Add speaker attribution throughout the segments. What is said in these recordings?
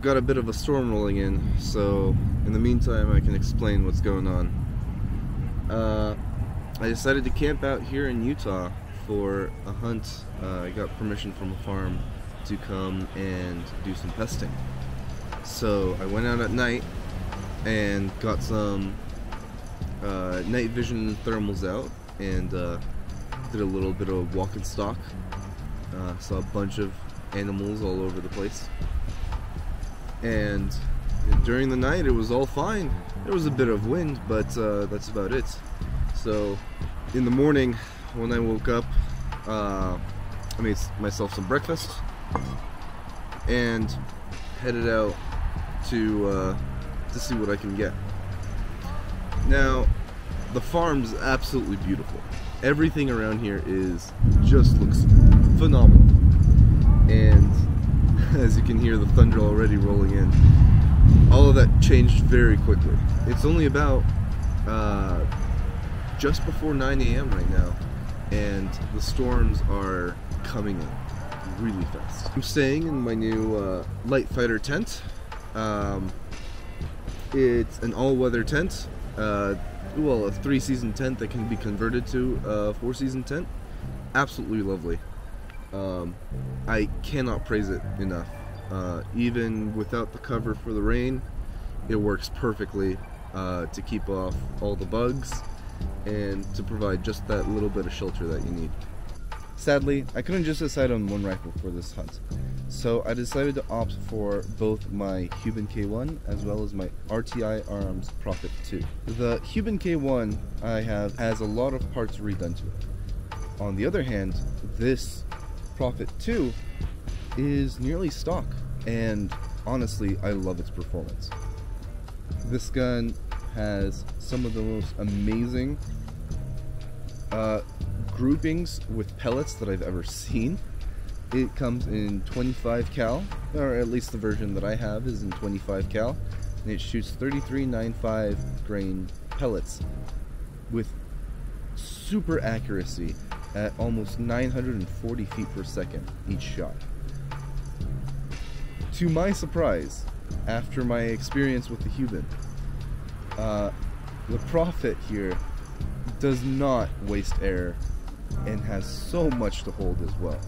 Speaker 1: Got a bit of a storm rolling in, so in the meantime I can explain what's going on. I decided to camp out here in Utah for a hunt. I got permission from a farm to come and do some pesting. So I went out at night and got some night vision thermals out and did a little bit of walk and stalk. Saw a bunch of animals all over the place. And during the night it was all fine. There was a bit of wind, but that's about it. So in the morning when I woke up, I made myself some breakfast and headed out to see what I can get. Now the farm's absolutely beautiful. Everything around here just looks phenomenal, and as you can hear the thunder already rolling in. All of that changed very quickly. It's only about just before 9 a.m. right now, and the storms are coming in really fast. I'm staying in my new light fighter tent. It's an all-weather tent. Well, a 3-season tent that can be converted to a 4-season tent. Absolutely lovely. I cannot praise it enough. Even without the cover for the rain, it works perfectly to keep off all the bugs and to provide just that little bit of shelter that you need. Sadly, I couldn't just decide on one rifle for this hunt, so I decided to opt for both my Cuban K1 as well as my RTI Arms Prophet 2. The Cuban K1 I have has a lot of parts redone to it. On the other hand, this Prophet 2 is nearly stock, and honestly I love its performance. This gun has some of the most amazing groupings with pellets that I've ever seen. It comes in 25 cal, or at least the version that I have is in 25 cal, and it shoots 33.95 grain pellets with super accuracy at almost 940 feet per second each shot. To my surprise, after my experience with the Cuban, the Prophet here does not waste air and has so much to hold as well.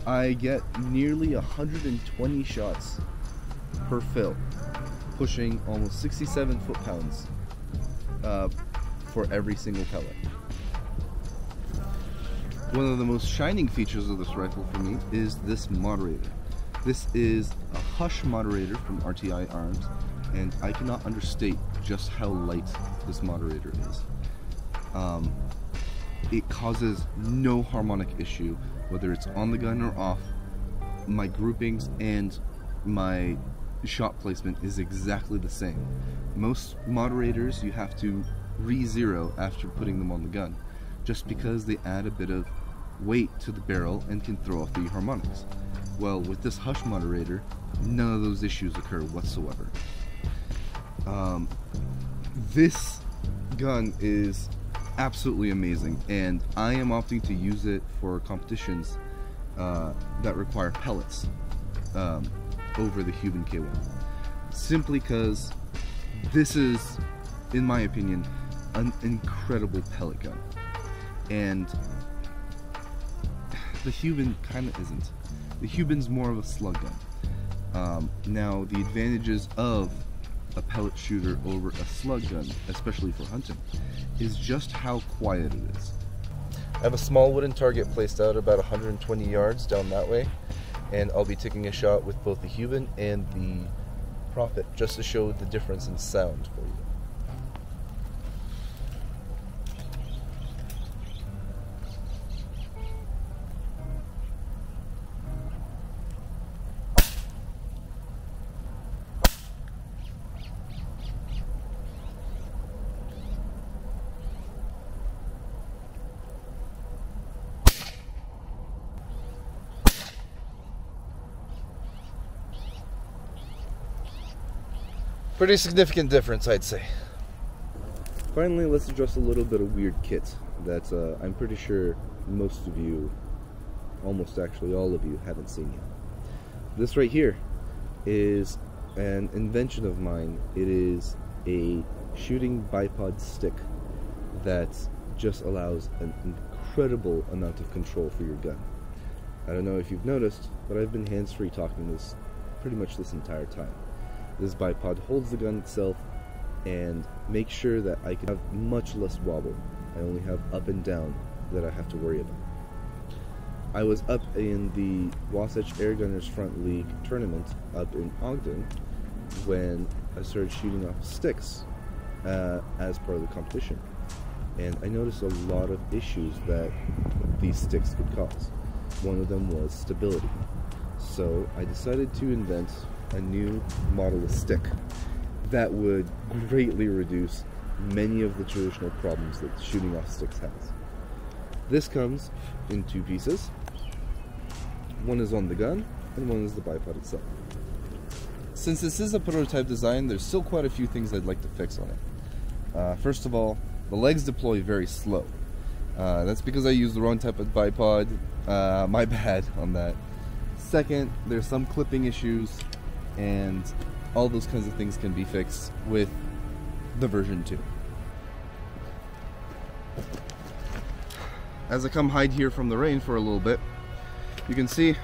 Speaker 1: I get nearly 120 shots per fill, pushing almost 67 foot-pounds for every single pellet. One of the most shining features of this rifle for me is this moderator. This is a Hush moderator from RTI Arms, and I cannot understate just how light this moderator is. It causes no harmonic issue, whether it's on the gun or off. My groupings and my shot placement is exactly the same. Most moderators you have to re-zero after putting them on the gun, just because they add a bit of weight to the barrel and can throw off the harmonics. Well, with this Hush moderator, none of those issues occur whatsoever. This gun is absolutely amazing, and I am opting to use it for competitions that require pellets over the Cuban K1, simply because this is, in my opinion, an incredible pellet gun, and the Cuban kind of isn't. The Cuban's more of a slug gun. Now, the advantages of a pellet shooter over a slug gun, especially for hunting, is just how quiet it is. I have a small wooden target placed out about 120 yards down that way, and I'll be taking a shot with both the Cuban and the Prophet just to show the difference in sound for you. Pretty significant difference, I'd say. Finally, let's address a little bit of weird kit that I'm pretty sure most of you, almost actually all of you, haven't seen yet. This right here is an invention of mine. It is a shooting bipod stick that just allows an incredible amount of control for your gun. I don't know if you've noticed, but I've been hands-free talking this pretty much this entire time. This bipod holds the gun itself and makes sure that I can have much less wobble. I only have up and down that I have to worry about. I was up in the Wasatch Airgunners Front League tournament up in Ogden when I started shooting off sticks as part of the competition. And I noticed a lot of issues that these sticks could cause. One of them was stability. So I decided to invent a new model of stick that would greatly reduce many of the traditional problems that shooting off sticks has. This comes in two pieces. One is on the gun, and one is the bipod itself. Since this is a prototype design, there's still quite a few things I'd like to fix on it. First of all, the legs deploy very slow. That's because I used the wrong type of bipod. My bad on that. Second, there's some clipping issues, and all those kinds of things can be fixed with the version 2. As I come hide here from the rain for a little bit, you can see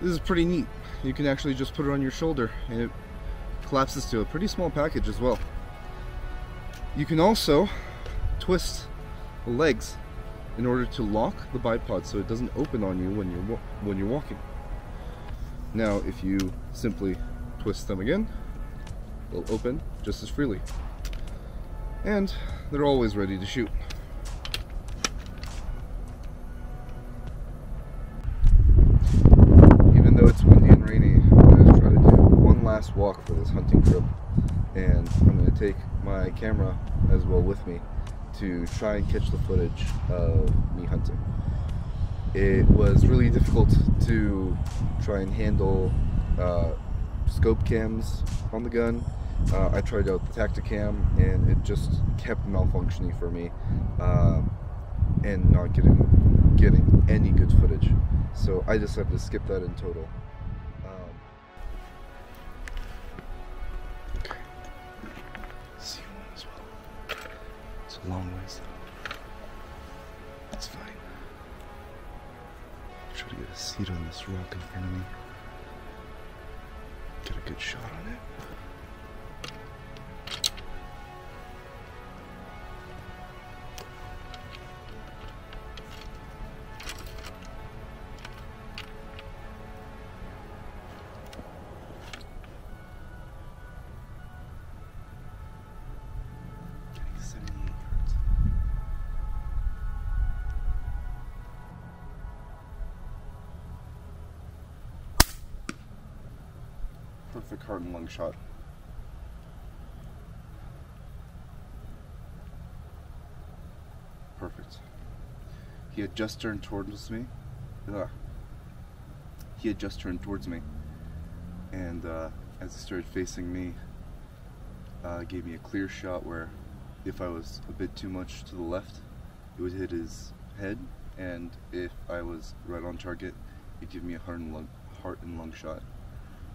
Speaker 1: this is pretty neat. You can actually just put it on your shoulder and it collapses to a pretty small package as well. You can also twist the legs in order to lock the bipod so it doesn't open on you when you're walking. Now if you simply twist them again, they'll open just as freely. And they're always ready to shoot. Even though it's windy and rainy, I'm going to try to do one last walk for this hunting trip, and I'm going to take my camera as well with me to try and catch the footage of me hunting. It was really difficult to try and handle scope cams on the gun. I tried out the Tacticam and it just kept malfunctioning for me and not getting any good footage. So I decided to skip that in total. Okay. See one as well. It's a long ways though. That's fine. Try to get a seat on this rock in front of me. Get a good shot on it. Getting 78 yards. Perfect heart and lung shot. Perfect. He had just turned towards me. He had just turned towards me, and as he started facing me, gave me a clear shot where if I was a bit too much to the left, it would hit his head, and if I was right on target, it'd give me a heart and lung shot.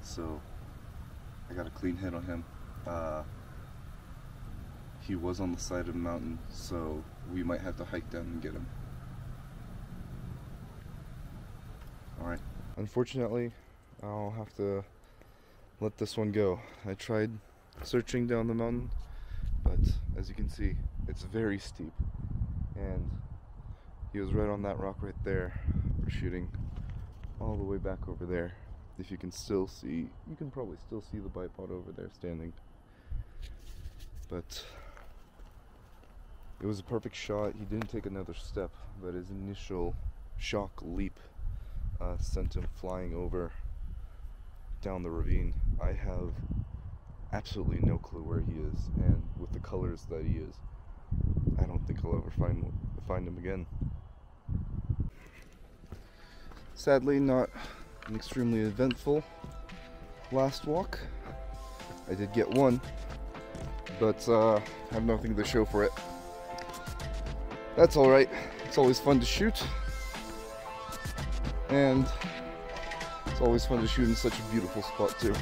Speaker 1: So I got a clean hit on him. He was on the side of a mountain, so we might have to hike down and get him. Alright. Unfortunately, I'll have to let this one go. I tried searching down the mountain, but as you can see, it's very steep. And he was right on that rock right there. We're shooting all the way back over there. If you can still see, you can probably still see the bipod over there standing. But it was a perfect shot. He didn't take another step, but his initial shock leap sent him flying over down the ravine. I have absolutely no clue where he is, and with the colors that he is, I don't think I'll ever find him again. Sadly, not an extremely eventful last walk, I did get one, but I have nothing to show for it. That's alright. It's always fun to shoot, and it's always fun to shoot in such a beautiful spot too.